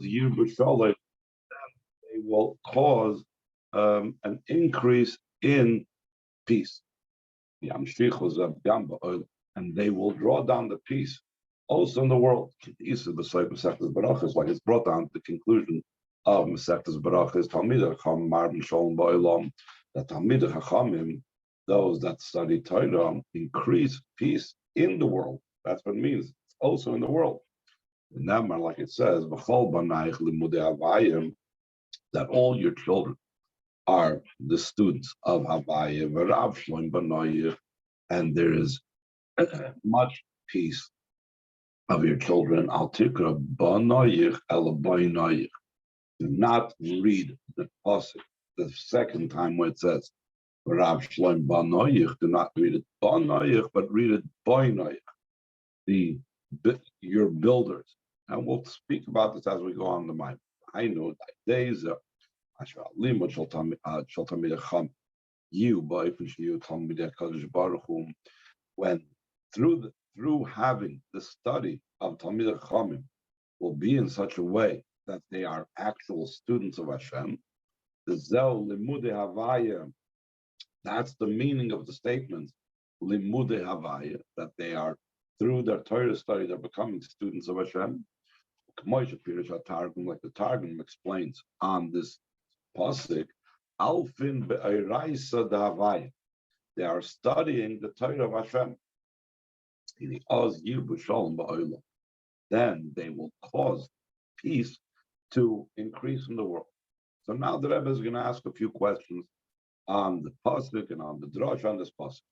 year b'shalei, they will cause an increase in peace. And they will draw down the peace also in the world. Like it's brought down to the conclusion of Masechtas Barachas, Talmidei Chacham Marben Shalom Ba'olam, that Talmidei Chachamim, those that study Torah, increase peace in the world. That's what it means. It's also in the world. And that, like it says, B'chol Banaich Limudei Havayim, that all your children are the students of Havayim, V'rav Shloim B'noyich, and there is much peace of your children. Al Tikra B'noyich El B'noyich. Do not read the pasuk the second time where it says V'rav Shloim B'noyich. Do not read it B'noyich, but read it B'noyich. Your builders. And we'll speak about this as we go on the mind. I know that days when through having the study of Talmidei Chachamim will be in such a way that they are actual students of Hashem. That's the meaning of the statement Limudei Havaya, that they are through their Torah study they're becoming students of Hashem. Like the Targum explains on this pasuk, Alfin be'iraisa d'Havaya. They are studying the Torah of Hashem. Then they will cause peace to increase in the world. So now the Rebbe is going to ask a few questions on the pasuk and on the drash on this pasuk.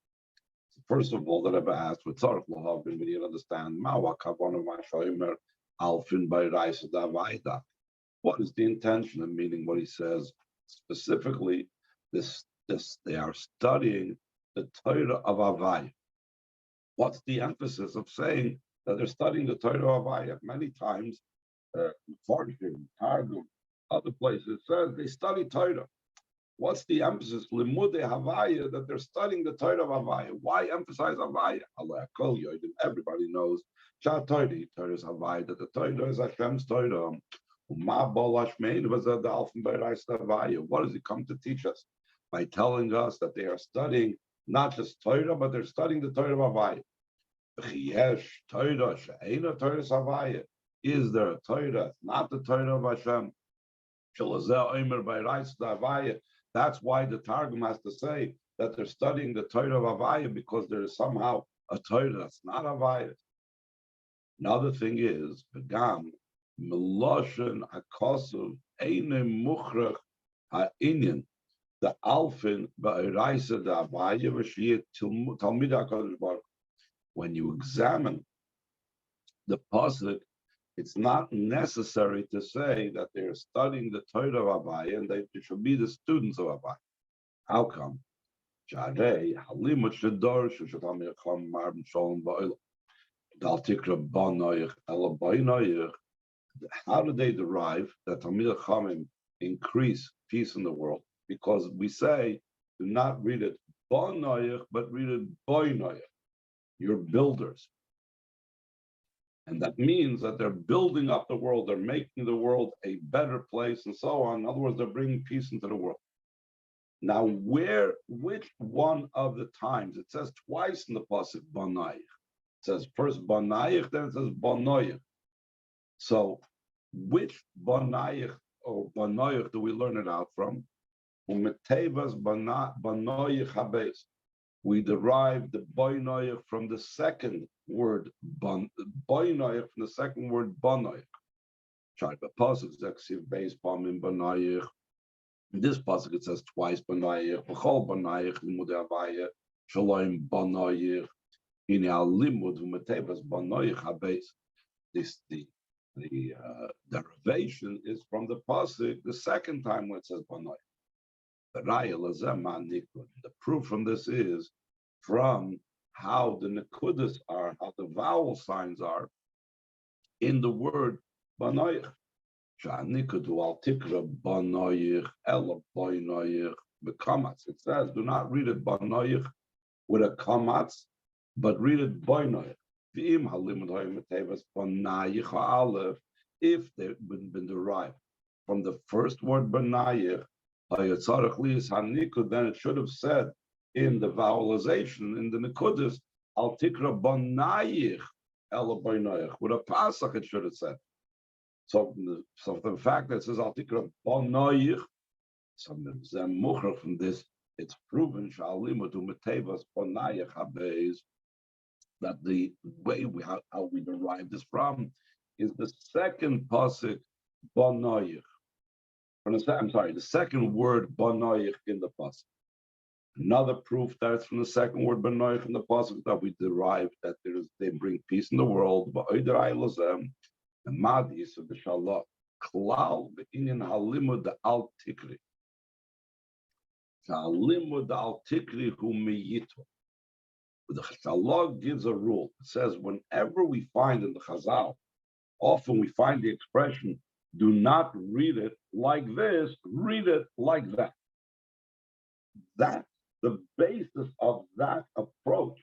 So first of all, the Rebbe asked, we need to understand what is the intention and meaning what he says specifically? This they are studying the Torah of Havayah. What's the emphasis of saying that they're studying the Torah of Havayah? Many times, Targum, other places says they study Torah. What's the emphasis? Limudei Havayah, that they're studying the Torah of Havayah. Why emphasize Havayah? Everybody knows Torah is Havayah, that the Torah is Hashem's Torah. What does it come to teach us? By telling us that they are studying not just Torah, but they're studying the Torah of Havayah. Is there a Torah, not the Torah of Hashem? That's why the Targum has to say that they're studying the Torah of Havayah, because there is somehow a Torah that's not Havayah. Another thing is, Begam, Meloshen Akosov, Eine Muchrach Ha'inyan, the Alfin Ba'iraisa the Havayah V'shiyat Talmidei HaKadosh Baruch. When you examine the pasuk, it's not necessary to say that they're studying the Torah of Havayah and they should be the students of Havayah. How come? How do they derive that Talmidei Chachamim increase peace in the world? Because we say, do not read it Banoich, but read it Boinoich. You're builders. And that means that they're building up the world, they're making the world a better place, and so on. In other words, they're bringing peace into the world. Now, which one of the times, it says twice in the pasuk, Banoich. It says first Banoich, then it says Banoich. So, which Banoich or Banoich do we learn it out from? Umetevas Banoich habes. We derive the Banoich from the second word Banoich, from the second word Banoich. In this pasuk it says twice Banoich. B'chol Banoich Limudei Havayah Shalom Banoich. In our limud umetevas Banoich habes. The derivation is from the pasuk the second time when it says Banoich. The proof from this is from how the nekudas are, how the vowel signs are in the word Banoich. It says, do not read it Banoich with a kamatz, but read it Banoich. if they've been derived from the first word Beniך, then it should have said in the vowelization, in the Nekudas, Al Tikra Beniך Ela Beniך. With a Pasach, it should have said. So the fact that it says Al Tikra Beniך, so from this, it's proven that the way how we derive this from is the second pasuk Banoich. The second word Banoich in the pasuk. Another proof that it's from the second word Banoich in the pasuk that we derive that they bring peace in the world. The madis of the Shalom klal be'inyan halimud al tikri. Halimud al tikri hu meyito. The Chazal gives a rule. It says whenever we find in the Chazal, often we find the expression, do not read it like this, read it like that. That's the basis of that approach,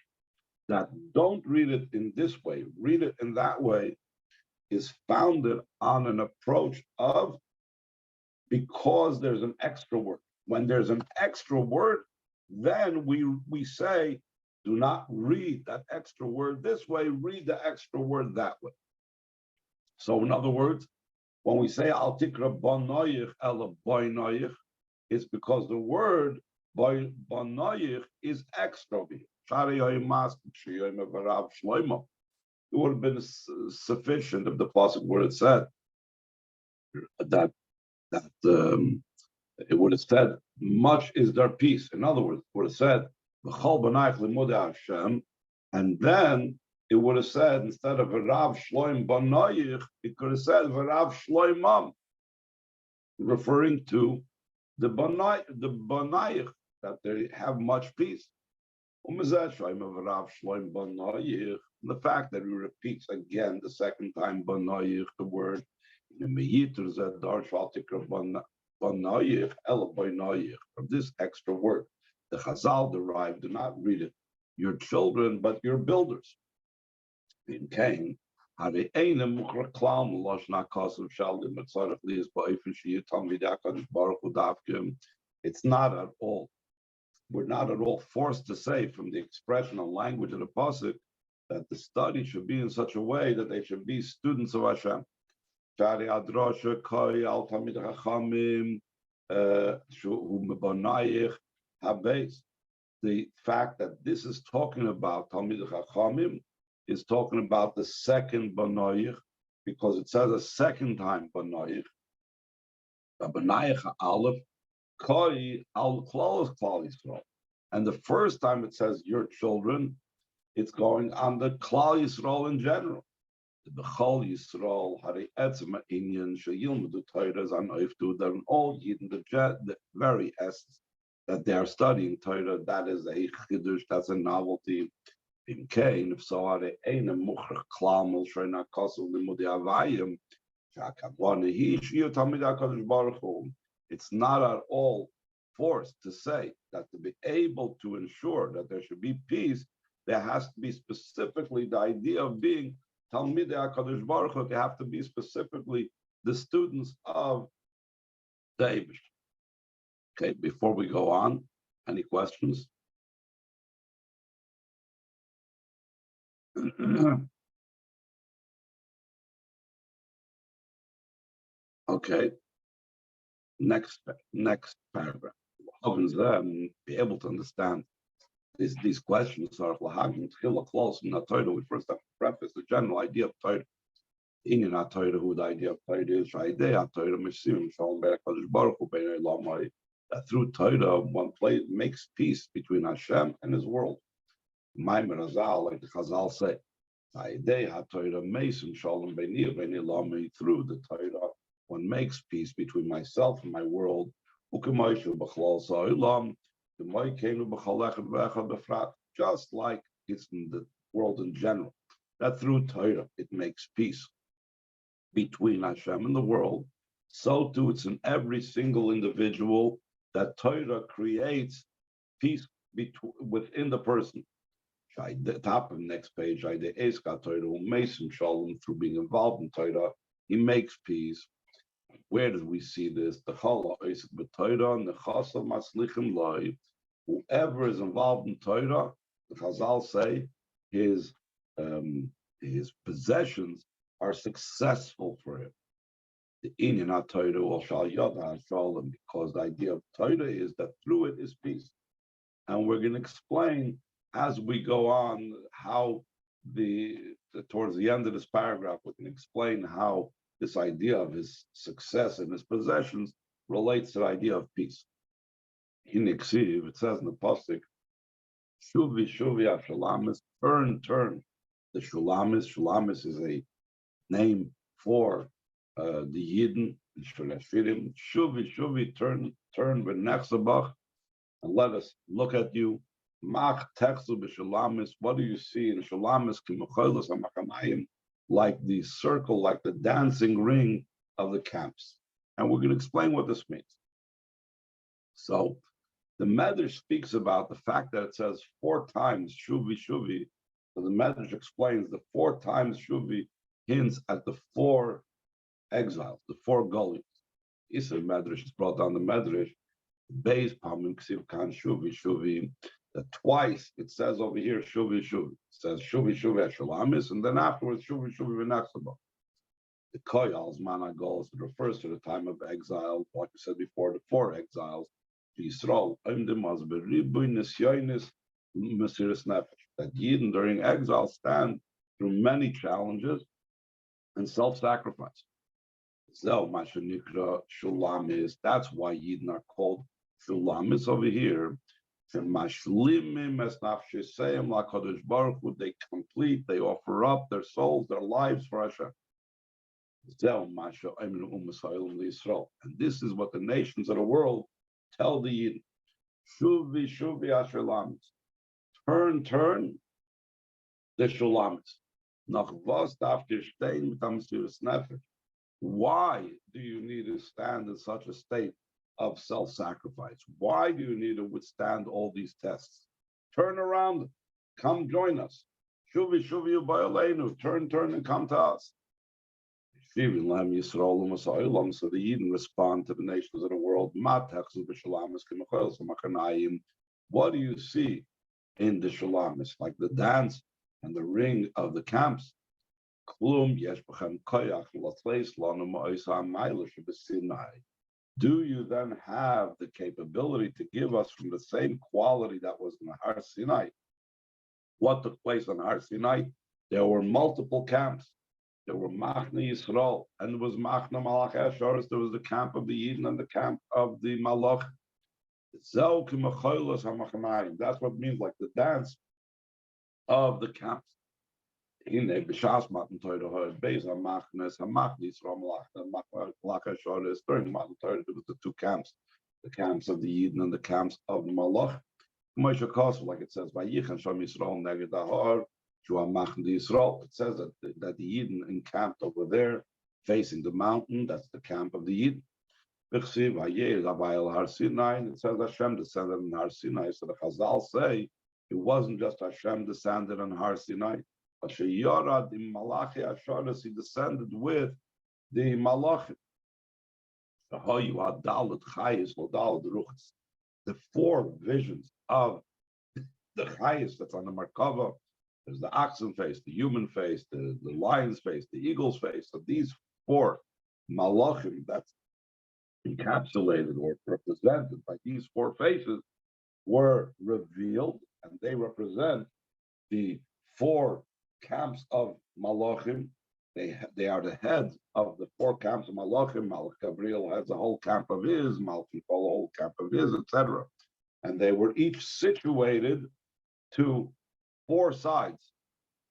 that don't read it in this way, read it in that way, is founded on an approach of because there's an extra word. When there's an extra word, then we say, do not read that extra word this way, read the extra word that way. So in other words, when we say Al Tikra Banoich Ela Banoich, it's because the word Banoich is extra. It would have been sufficient if the pasuk word had said that it would have said much is their peace. In other words, it would have said V'chol b'naich limudei Hashem, and then it would have said instead of V'rav shloim b'noich, it could have said V'rav shloimam, referring to the b'naich that they have much peace. The fact that he repeats again the second time b'noich, the word from this extra word. The Chazal derived, do not read it, your children, but your builders. In Cain, it's not at all, we're not at all forced to say from the expression and language of the pasuk that the study should be in such a way that they should be students of Hashem. The fact that this is talking about Talmid Chachamim is talking about the second Banoich, because it says a second time Banoich. Banoich Aleph Koi Al Klal Yisrael, and the first time it says your children, it's going on the Klal Yisrael in general. The Bechol Yisrael Hari Etzem Inyan Sheyilmudu Torah Zan Oiftu. They're all Yidden, the very essence that they are studying Torah, that is a chidush, that's a novelty. In Cain, if so, are eine muchrach klamel shreina kosel limudi avayim. It's not at all forced to say that to be able to ensure that there should be peace, there has to be specifically the idea of being Talmidei HaKadosh Baruch Hu. They have to be specifically the students of the Eibush. Okay, before we go on, any questions? Okay, next paragraph. Be able to understand these questions. We first have to preface the general idea of Torah. In Torah, who the idea of Torah is, that through Torah, one makes peace between Hashem and His world. Maimer Azal, like the Chazal say, through the Torah, one makes peace between myself and my world. Just like it's in the world in general, that through Torah it makes peace between Hashem and the world, so too it's in every single individual that Torah creates peace within the person. The top of the next page, through being involved in Torah, He makes peace. Where did we see this? Whoever is involved in Torah, the Chazal say, his possessions are successful for him. The Inyan Torah or Shal Yada Shalom, because the idea of Torah is that through it is peace. And we're going to explain as we go on how towards the end of this paragraph, we can explain how this idea of his success and his possessions relates to the idea of peace. In Iksiv, it says in the Pasuk, Shuvi Shulamis, turn. The Shulamis is a name for the Yidden, Shuvi, turn B'nechzabach, and let us look at you. Mach Techzu B'Shulamis, what do you see in Shulamis, K'mecholos HaMachamayim, like the circle, like the dancing ring of the camps. And we're going to explain what this means. So the Medrash speaks about the fact that it says 4 times Shuvi. So the Medrash explains the 4 times Shuvi hints at the 4 exiles, the 4 gullies. Isa Medrash is brought down the Medrash, Beis Pamim Ksiv Kan Shuvi. That twice it says over here Shuvi. It says Shuvi at Shulamis, and then afterwards Shuvi v'Nechzabah. The Koyal's Managos, it refers to the time of exile, like we said before, the 4 exiles. Yisrael, that Yidden during exile stand through many challenges and self-sacrifice. That's why Yidden are called Shulamis over here. They complete, they offer up their souls, their lives for Hashem. And this is what the nations of the world tell the Yidden. Shuvi asher lamis. Turn the Shulamis. Why do you need to stand in such a state of self-sacrifice? Why do you need to withstand all these tests? Turn around, come join us. Shuvi ubayaleinu. Turn and come to us. So the Yidden respond to the nations of the world. What do you see in the Shulamis, like the dance and the ring of the camps? Do you then have the capability to give us from the same quality that was in Har Sinai? What took place on Har Sinai? There were multiple camps. There were Machne Yisrael, and there was Machne Malach Asharis. There was the camp of the Yidden and the camp of the Malach. That's what it means, like the dance of the camps. During Matan Torah, there was the 2 camps, the camps of the Yidden and the camps of the Malach. Like it says, it says that the Yidden encamped over there, facing the mountain. That's the camp of the Yidden. It says Hashem descended on Har Sinai. So the Chazal say it wasn't just Hashem descended on Har Sinai, but he descended with the Malachim. The 4 visions of the Chayis that's on the Merkava. There's the oxen face, the human face, the lion's face, the eagle's face. So these 4 malachim that's encapsulated or represented by these 4 faces were revealed, and they represent the 4 camps of malachim. They are the heads of the 4 camps of malachim. Malach Gabriel has a whole camp of his, Malachim a whole camp of his, etc. And they were each situated to 4 sides.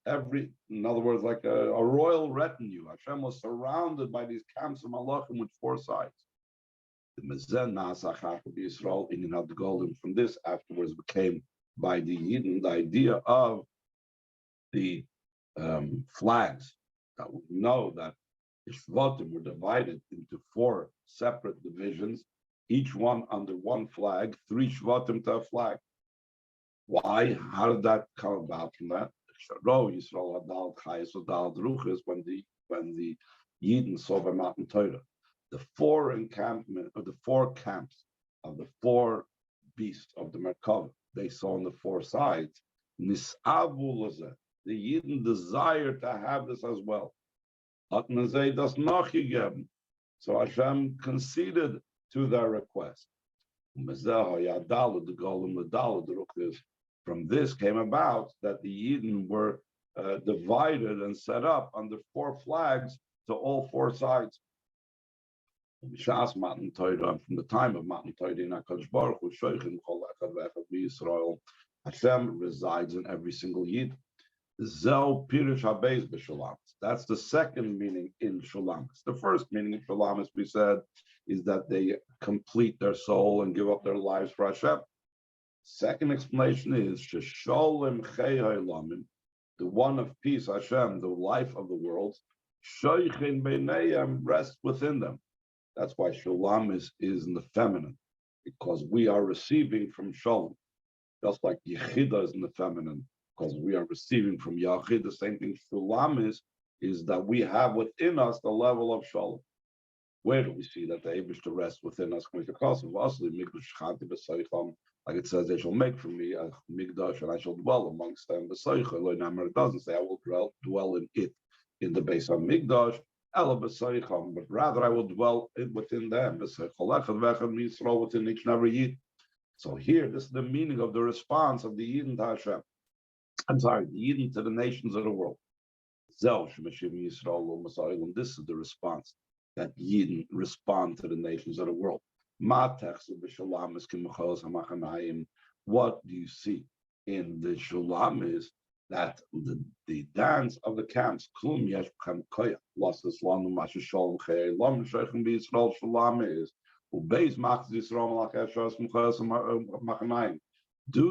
In other words, like a royal retinue. Hashem was surrounded by these camps of malachim with 4 sides. The Mezen Nasachach of Yisrael, in the Golden, from this afterwards became by the Yidden the idea of the flags. That we know that the Shvatim were divided into 4 separate divisions, each one under 1 flag, 3 Shvatim to a flag. Why? How did that come about from that? Yisrael Adal Chayes Adal Druchas, when the Yidden saw by Matan Torah. The four encampment, or the four camps of the four beasts of the Merkava, they saw on the four sides. Nisavu the Yidden desired to have this as well. So Hashem conceded to their request. From this came about that the Yidden were divided and set up under four flags to all four sides. From the time of Matan Torah, Hashem resides in every single Yid. That's the second meaning in Shulamis. The first meaning in Shulamis, we said, is that they complete their soul and give up their lives for Hashem. Second explanation is Shesholim Chei Ha'olamim, the one of peace, Hashem, the life of the world, Shoichin Beinayim, rests within them. That's why Shalom is in the feminine, because we are receiving from Shalom. Just like Yechida is in the feminine, because we are receiving from Yachid. The same thing Shalom is that we have within us the level of Shalom. Where do we see that the able to rest within us? Like it says, they shall make for me a Migdash, and I shall dwell amongst them. It doesn't say I will dwell in it, in the base of Migdash, but rather I will dwell within them. Within each and every Yid. So here, this is the meaning of the response of the Yidden to Hashem. I'm sorry, the Yidden to the nations of the world. This is the response that Yidden respond to the nations of the world. What do you see in the Shulam is that the dance of the camps, do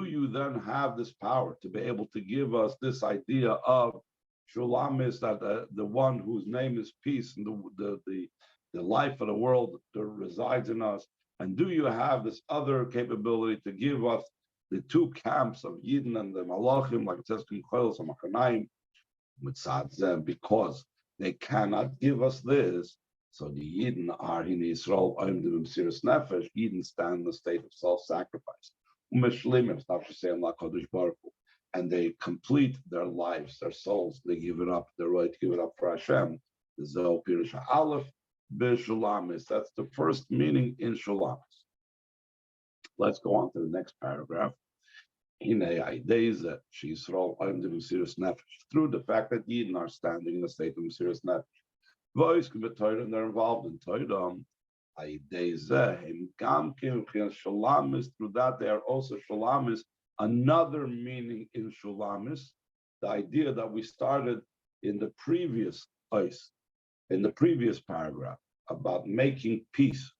you then have this power to be able to give us this idea of Shulam is that the one whose name is peace and the life of the world that resides in us? And do you have this other capability to give us the two camps of Yidden and the Malachim, like it says, because they cannot give us this? So the Yidden are in Israel, Yidden stand in the state of self-sacrifice. And they complete their lives, their souls, they give it up, they're right to give it up for Hashem. That's the first meaning in Shulamis. Let's go on to the next paragraph. Through the fact that Yidden are standing in the state of Mesiras Nefesh, and they're involved in Torah. Through that, they are also Shulamis. Another meaning in Shulamis, the idea that we started in the previous ice, in the previous paragraph, about making peace.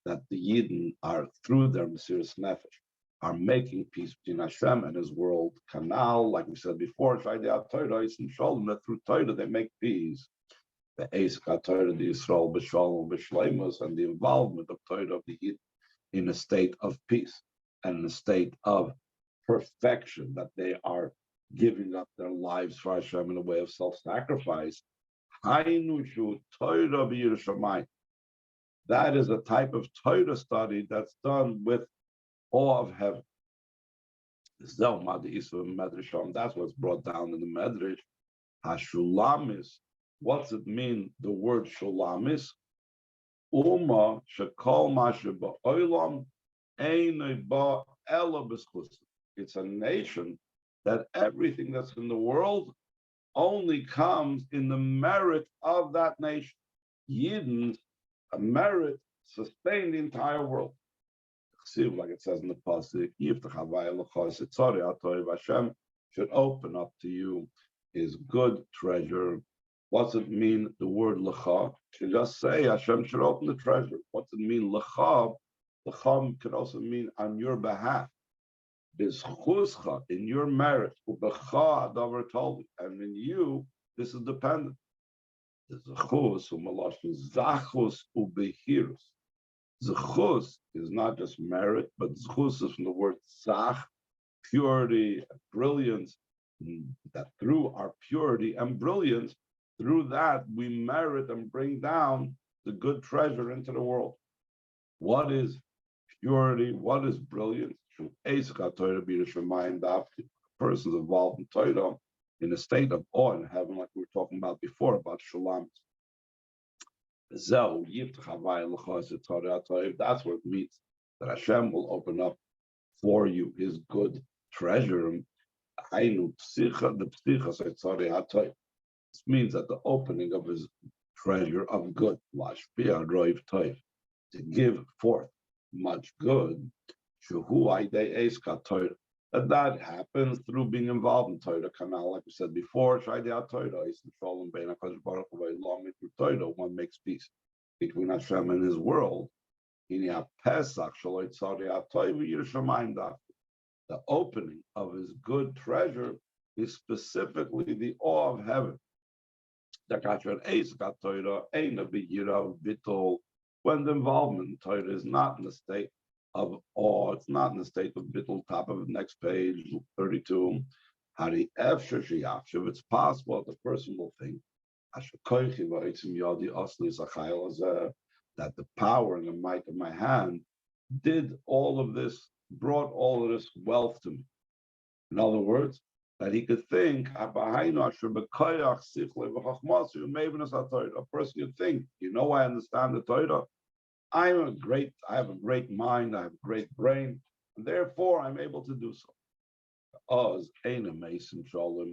That the Yidden are, through their Mesiras Nefesh, are making peace between Hashem and His world. Canal, like we said before, that through Torah they make peace. The Torah, the Yisrael, B'Shalom, B'Shleimus, and the involvement of Torah of the Yidden in a state of peace and in a state of perfection, that they are giving up their lives for Hashem in a way of self-sacrifice. That is a type of Torah study that's done with awe of heaven. That's what's brought down in the Medrash. Hashulamis. What's it mean, the word Shulamis? Uma shekol masheba olam einay ba ela b'schus. It's a nation that everything that's in the world only comes in the merit of that nation. Yidden, a merit, sustain the entire world. Like it says in the pasuk, Hashem should open up to you His good treasure. What's it mean, the word lecha? You just say Hashem should open the treasure. What's it mean, lecha? Lecha could also mean on your behalf. Bizchuscha, in your merit. Ubecha adavar tolvi. And in you, this is dependent. Zechus u'malashon zachus ubehirus. Zechus is not just merit, but zechus is from the word zach, purity, brilliance. that through our purity and brilliance, through that we merit and bring down the good treasure into the world. What is purity? What is brilliance? A person's involved in Torah in a state of awe in heaven, like we were talking about before, about Shalom. That's what it means, that Hashem will open up for you His good treasure. This means that the opening of His treasure of good, to give forth much good, that happens through being involved in Torah canal, like we said before. One makes peace between Hashem and His world. The opening of His good treasure is specifically the awe of heaven. When the involvement in Torah is not in the state of awe, it's not in the state of bittul, top of the next page, 32. It's possible that the person will think that the power and the might of my hand did all of this, brought all of this wealth to me. In other words, that he could think, a person could think, I understand the Torah. I have a great mind, I have a great brain, and therefore I'm able to do so.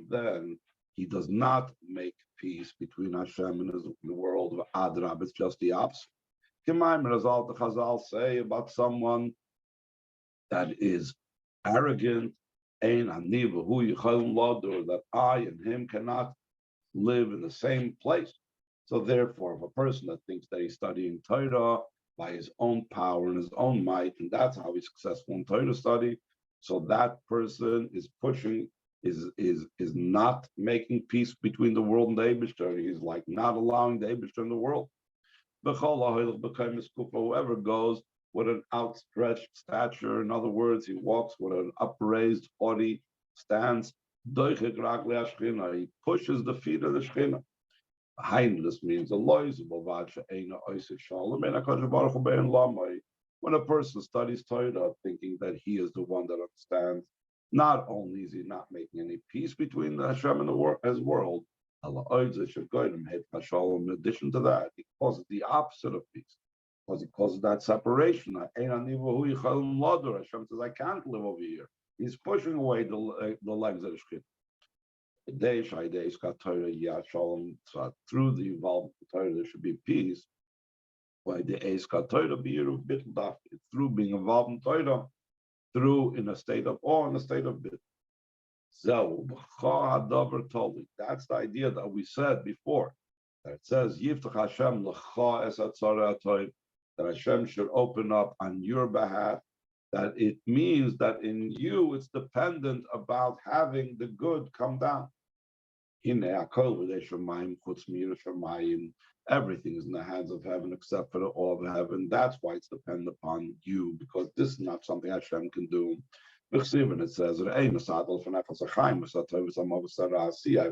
Then he does not make peace between Hashem and the world of Adrab. It's just the opposite. As the Chazal say about someone that is arrogant, that I and him cannot live in the same place. So therefore, if a person that thinks that he's studying Torah by his own power and his own might, and that's how he's successful in Torah study, so that person is pushing, is not making peace between the world and the Eibishter. He's like not allowing the Eibishter in the world. Whoever goes with an outstretched stature, in other words, he walks with an upraised, haughty stance, he pushes the feet of the Shekhinah. This means when a person studies Torah thinking that he is the one that understands, not only is he not making any peace between the Hashem and his world, in addition to that, he causes the opposite of peace, because he causes that separation. Hashem says, I can't live over here. He's pushing away the legs of the Shekhinah. So through the involvement of Torah, there should be peace. By the through being involved in Torah, through in a state of awe, in a state of bit. That's the idea that we said before. That it says Yiftach Hashem that Hashem should open up on your behalf. That it means that in you it's dependent about having the good come down. Everything is in the hands of heaven except for the awe of heaven. That's why it's dependent upon you, because this is not something Hashem can do. And it says, I have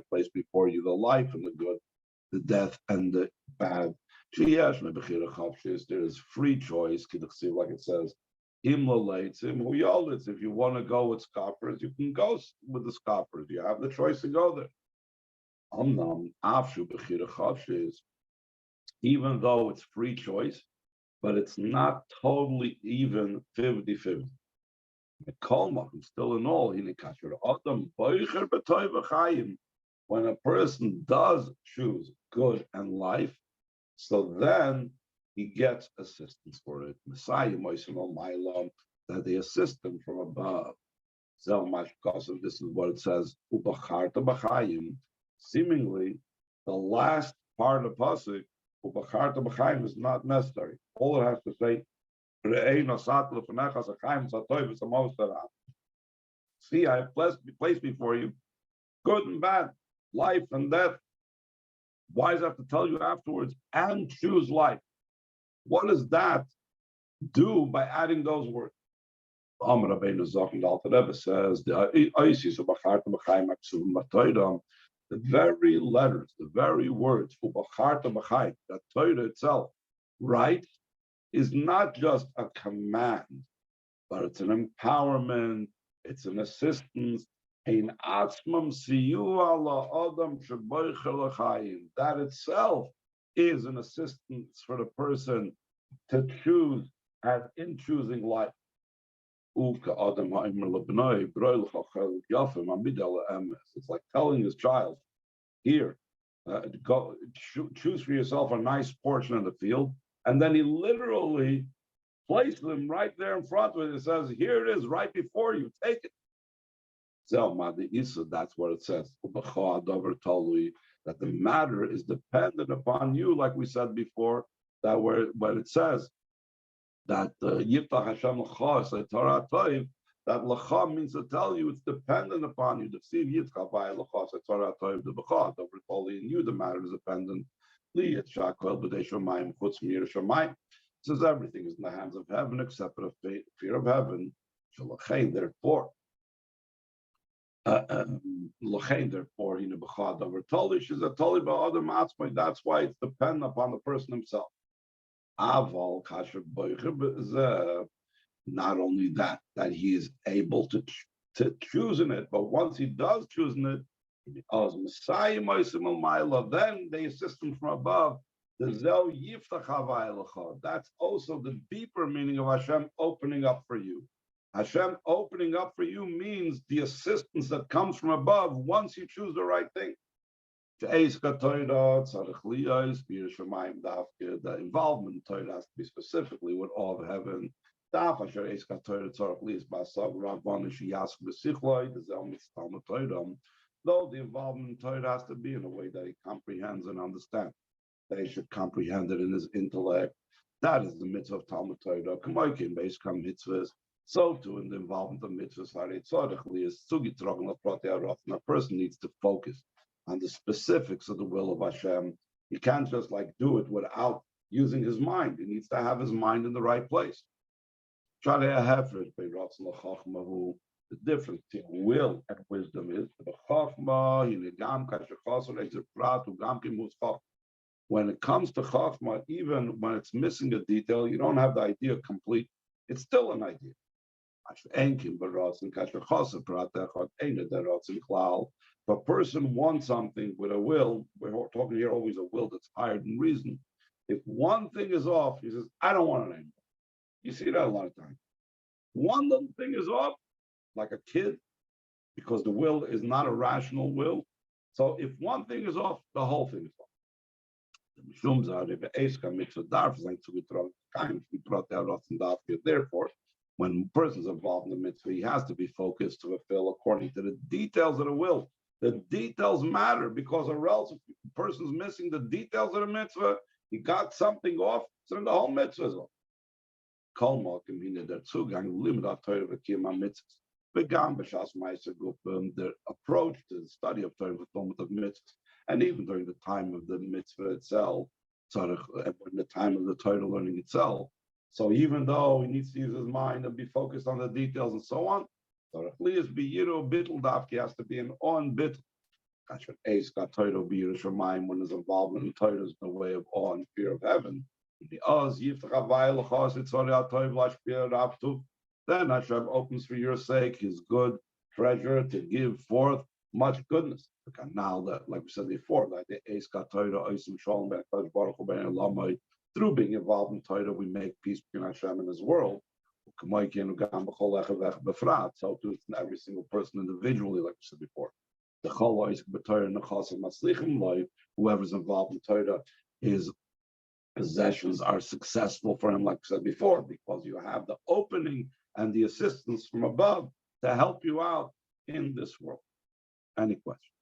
placed before you the life and the good, the death and the bad. There is free choice, like it says. If you want to go with scoffers, you can go with the scoffers. You have the choice to go there. Even though it's free choice, but it's not totally even 50-50. Still in all, when a person does choose good and life, so then he gets assistance for it. Messiah, that they assist him from above. This is what it says. Seemingly, the last part of pasuk is not necessary. All it has to say, see, I have placed before you good and bad, life and death. Why does it have to tell you afterwards? And choose life. What does that do by adding those words? Amar Rabbeinu Zoch, the Alter Rebbe says, the very letters, the very words, that Torah itself, right, is not just a command, but it's an empowerment, it's an assistance. That itself is an assistance for the person to choose, and in choosing life. It's like telling his child, here, go choose for yourself a nice portion of the field, and then he literally places them right there in front of it and says, here it is, right before you, take it. So that's what it says. That the matter is dependent upon you, like we said before, that when it says that Yiftach Hashem L'cha Torah Toiv, that L'cha means to tell you it's dependent upon you. The Siv Yitzchak by L'cha Torah Toiv the B'cha, only in you the matter is dependent. Li et Shakel B'dei Shomayim Chutz Mir Shomayim. Says everything is in the hands of heaven except for the fear of heaven. Shalachem, therefore. Therefore, in the B'cha over Tolish is a Toli Ba'adam Atzmai. That's why it's dependent upon the person himself. Aval kasher boicher, not only that he is able to choose in it, but once he does choose in it, then they assist him from above. That's also the deeper meaning of Hashem opening up for you. Hashem opening up for you means the assistance that comes from above once you choose the right thing. The involvement in Torah has to be specifically with all of heaven. Though the involvement in Torah has to be in a way that he comprehends and understands, that he should comprehend it in his intellect. That is the mitzvah of Talmud Torah. So too in the involvement of mitzvahs, a person needs to focus on the specifics of the will of Hashem. He can't just do it without using his mind. He needs to have his mind in the right place. The difference between will and wisdom is when it comes to Chachma, even when it's missing a detail, you don't have the idea complete, it's still an idea. If a person wants something with a will, we're talking here always a will that's higher than reason. If one thing is off, he says, I don't want it anymore. You see that a lot of times. One little thing is off, like a kid, because the will is not a rational will. So if one thing is off, the whole thing is off. Therefore, when a person's involved in the mitzvah, he has to be focused to fulfill according to the details of the will. The details matter, because or else if the person's missing the details of the mitzvah, he got something off, so then the whole mitzvah is off. The approach to the study of Torah fulfillment of mitzvahs, and even during the time of the mitzvah itself, in the time of the Torah learning itself. So even though he needs to use his mind and be focused on the details and so on, he has to be an on bitl. When his involvement in Torah is in the way of awe and fear of heaven, then Hashem opens for your sake his good treasure to give forth much goodness. Now that, like we said before, through being involved in Torah, we make peace between Hashem and his world. So too it's in every single person individually, like we said before. Whoever's involved in Torah, his possessions are successful for him, like we said before, because you have the opening and the assistance from above to help you out in this world. Any questions?